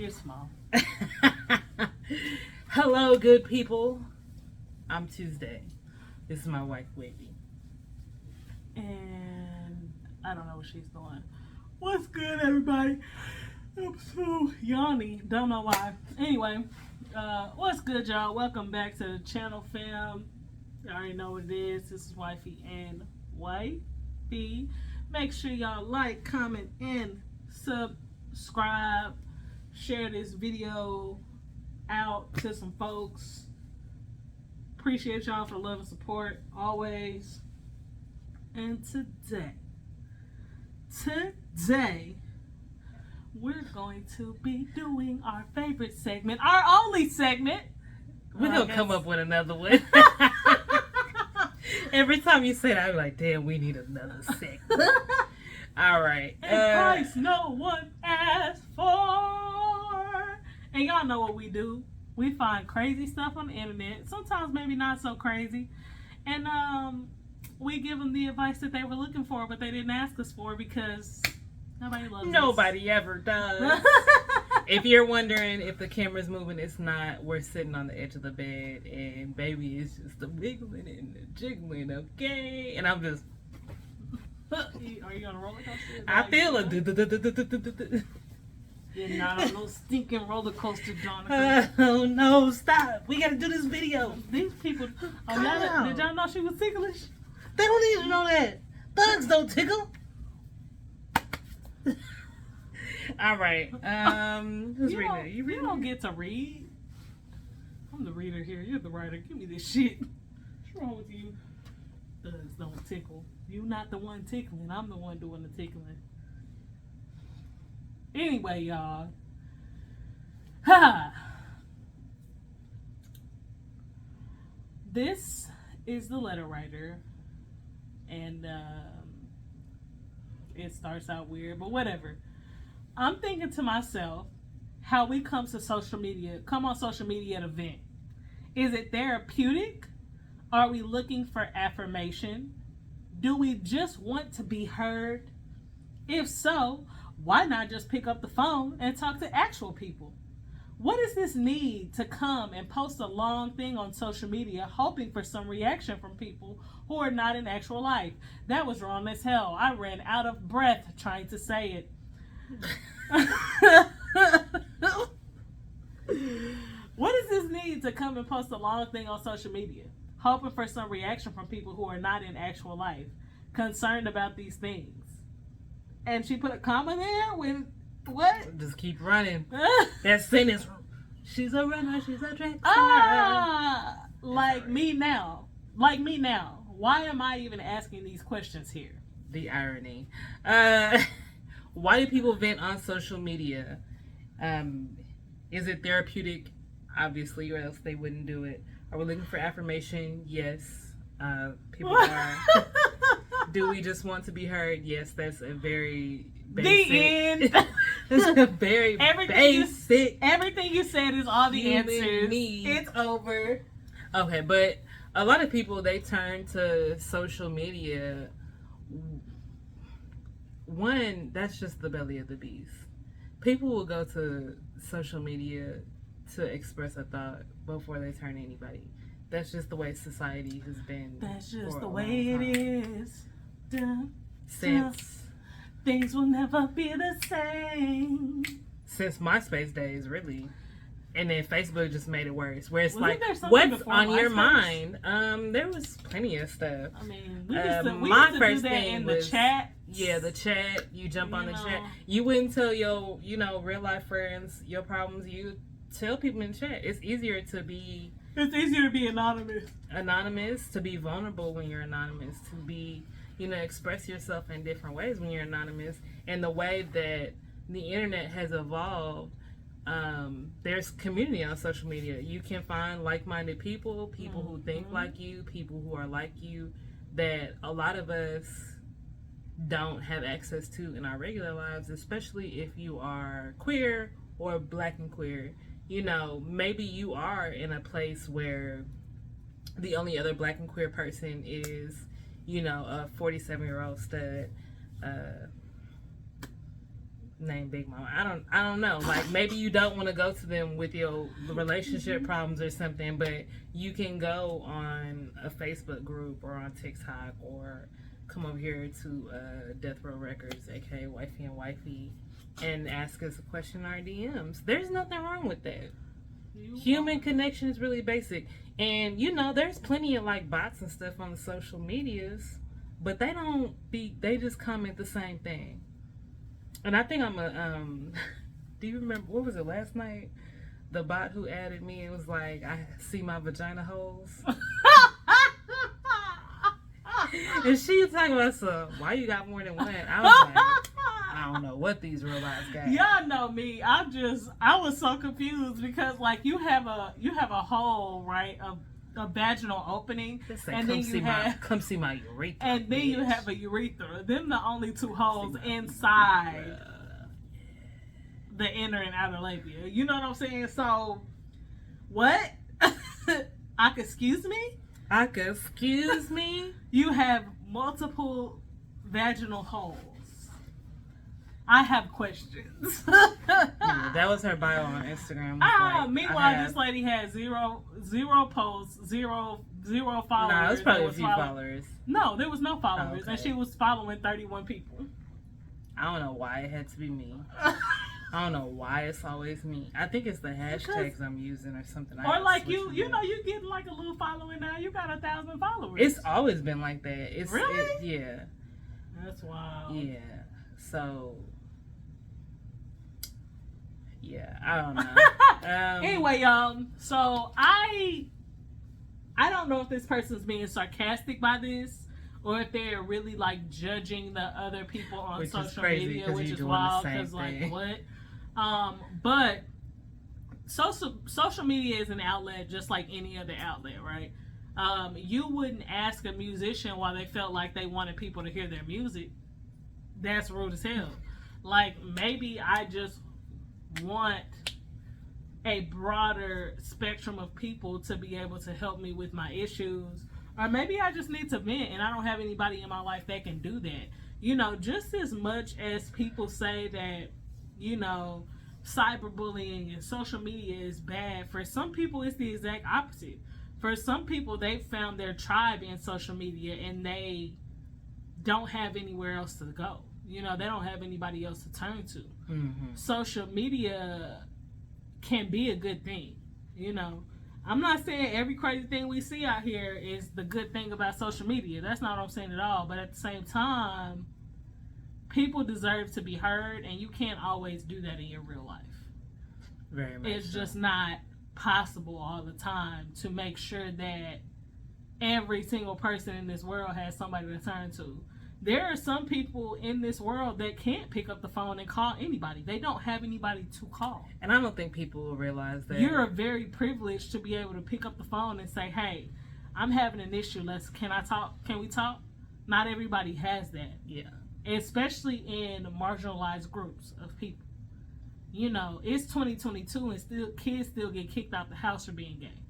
You're small. Hello, good people. I'm Tuesday. This is my wife, Wavy. And I don't know what she's doing. What's good, everybody? I'm so yawny. Don't know why. Anyway, what's good, y'all? Welcome back to the channel, fam. You already know what it is. This is Wifey and Wifey. Make sure y'all like, comment, and subscribe. Share this video out to some folks. Appreciate y'all for the love and support always. And today we're going to be doing our favorite segment, our only segment. We're going to come up with another one. Every time you say that, I'm like, damn, we need another segment. All right. Advice no one asked for. And y'all know what we do. We find crazy stuff on the internet. Sometimes maybe not so crazy. And we give them the advice that they were looking for, but they didn't ask us for because nobody loves us. Nobody ever does. If you're wondering if the camera's moving, it's not. We're sitting on the edge of the bed, and baby is just the wiggling and the jiggling, okay? And I'm just... Are you on a roller coaster? I feel a... You're not on no stinking roller coaster, Jonathan. Oh, no, stop. We got to do this video. These people... did y'all know she was ticklish? They don't need to know that. Thugs don't tickle. All right. Who's reading? You reading? You don't get to read. I'm the reader here. You're the writer. Give me this shit. What's wrong with you? Thugs don't tickle. You not the one tickling. I'm the one doing the tickling. Anyway, y'all. This is the letter writer. And it starts out weird, but whatever. I'm thinking to myself, how we come on social media at a vent. Is it therapeutic? Are we looking for affirmation? Do we just want to be heard? If so, why not just pick up the phone and talk to actual people? What is this need to come and post a long thing on social media hoping for some reaction from people who are not in actual life? That was wrong as hell. I ran out of breath trying to say it. What is this need to come and post a long thing on social media hoping for some reaction from people who are not in actual life concerned about these things? And she put a comma there with what? Just keep running. That sentence. She's a runner. She's a track star. Like me now. Like me now. Why am I even asking these questions here? The irony. Why do people vent on social media? Is it therapeutic? Obviously, or else they wouldn't do it. Are we looking for affirmation? Yes. People are. Do we just want to be heard? Yes, that's a very basic. The end. That's a very basic. Everything you said is all the answers. Need. It's over. Okay, but a lot of people, they turn to social media. One, that's just the belly of the beast. People will go to social media to express a thought before they turn to anybody. That's just the way society has been. That's just the way it is. Since things will never be the same. Since MySpace days, really. And then Facebook just made it worse. Where it's like, what's on your MySpace? mind? There was plenty of stuff. I mean, we used to first do that thing in was, the chat. Yeah, the chat. You jump on the chat. You wouldn't tell your, real life friends your problems. You tell people in the chat. It's easier to be... It's easier to be anonymous. Anonymous, to be vulnerable when you're anonymous, to be, express yourself in different ways when you're anonymous. And the way that the internet has evolved, there's community on social media. You can find like-minded people who think like you, people who are like you, that a lot of us don't have access to in our regular lives, especially if you are queer or black and queer. Maybe you are in a place where the only other black and queer person is, a 47-year-old stud name Big Mama. I don't know. Like maybe you don't want to go to them with your relationship problems or something, but you can go on a Facebook group or on TikTok or come over here to Death Row Records, aka Wifey and Wifey, and ask us a question in our DMs. There's nothing wrong with that. Human connection is really basic. And you know, there's plenty of like bots and stuff on the social medias, but they just comment the same thing. And I think do you remember, what was it, last night? The bot who added me, it was like, I see my vagina holes. And she was talking about, so why you got more than one? I was like, I don't know what these robots got. Y'all know me. I was so confused because like you have a hole, right? A vaginal opening, and then come see my urethra. And then you have a urethra. Them the only two holes inside the inner and outer labia. You know what I'm saying? So, what? Excuse me? You have multiple vaginal holes. I have questions. Yeah, that was her bio on Instagram. Meanwhile, this lady had zero posts, zero followers. Nah, it was probably a few followers. No, there was no followers, okay. And she was following 31 people. I don't know why it had to be me. I don't know why it's always me. I think it's the hashtags I'm using or something. Or like you know, you get like a little following now. You got 1,000 followers. It's always been like that. Really? Yeah. That's wild. Yeah. So. Yeah, I don't know. Anyway, y'all. So I don't know if this person's being sarcastic by this, or if they're really like judging the other people on social media, which is wild. Because like what? But social media is an outlet, just like any other outlet, right? You wouldn't ask a musician why they felt like they wanted people to hear their music. That's rude as hell. Like maybe I just want a broader spectrum of people to be able to help me with my issues, or maybe I just need to vent and I don't have anybody in my life that can do that. You know, just as much as people say that, you know, cyberbullying and social media is bad, for some people it's the exact opposite. For some people, they found their tribe in social media and they don't have anywhere else to go. You know, they don't have anybody else to turn to. Mm-hmm. Social media can be a good thing. You know, I'm not saying every crazy thing we see out here is the good thing about social media. That's not what I'm saying at all. But at the same time, people deserve to be heard, and you can't always do that in your real life. Very much. It's just not possible all the time to make sure that every single person in this world has somebody to turn to. There are some people in this world that can't pick up the phone and call anybody. They don't have anybody to call. And I don't think people will realize that. You're very privileged to be able to pick up the phone and say, hey, I'm having an issue. Can I talk? Can we talk? Not everybody has that. Yeah. Especially in marginalized groups of people. You know, it's 2022 and kids still get kicked out the house for being gay.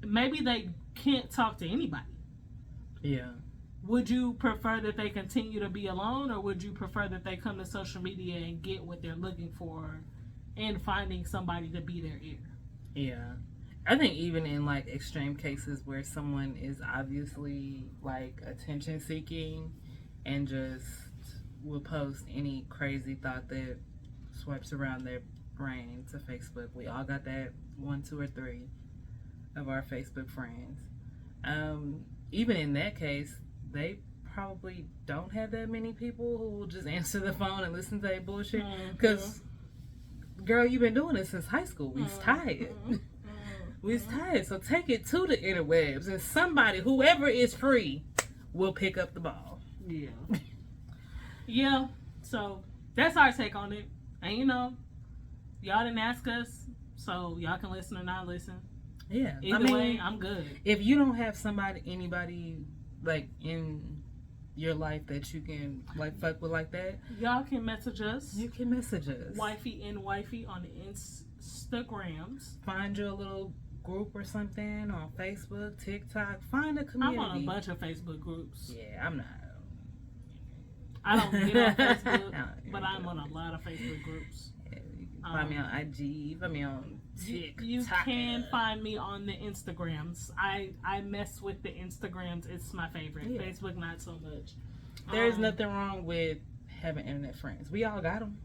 Maybe they can't talk to anybody. Yeah. Would you prefer that they continue to be alone, or would you prefer that they come to social media and get what they're looking for and finding somebody to be their ear? Yeah. I think even in like extreme cases where someone is obviously like attention seeking and just will post any crazy thought that swipes around their brain to Facebook. We all got that 1, 2, or 3 of our Facebook friends. Even in that case, they probably don't have that many people who will just answer the phone and listen to that bullshit. Because, girl, you've been doing this since high school. We's tired. We's tired. So take it to the interwebs, and somebody, whoever is free, will pick up the ball. Yeah. Yeah. So that's our take on it. And you know, y'all didn't ask us, so y'all can listen or not listen. Yeah. Either way, I'm good. If you don't have anybody like in your life that you can like fuck with like that, y'all can message us. You can message us. Wifey and Wifey on the Instagrams. Find you a little group or something on Facebook, TikTok. Find a community. I'm on a bunch of Facebook groups. Yeah, I'm not. I don't get on Facebook, but I'm on a lot of Facebook groups. Yeah, you can find me on IG, find me on TikTok. You can find me on the Instagrams. I mess with the Instagrams. It's my favorite. Yeah. Facebook, not so much. There's nothing wrong with having internet friends. We all got them.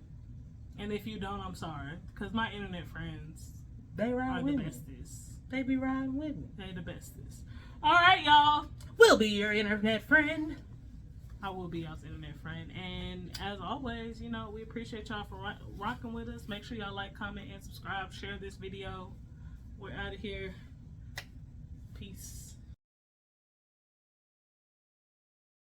And if you don't, I'm sorry. Because my internet friends They ride are with the me. bestest. They be riding with me. They're the bestest. All right, y'all. We'll be your internet friend. I will be y'all's internet friend. And as always, you know, we appreciate y'all for rocking with us. Make sure y'all like, comment, and subscribe. Share this video. We're out of here. Peace.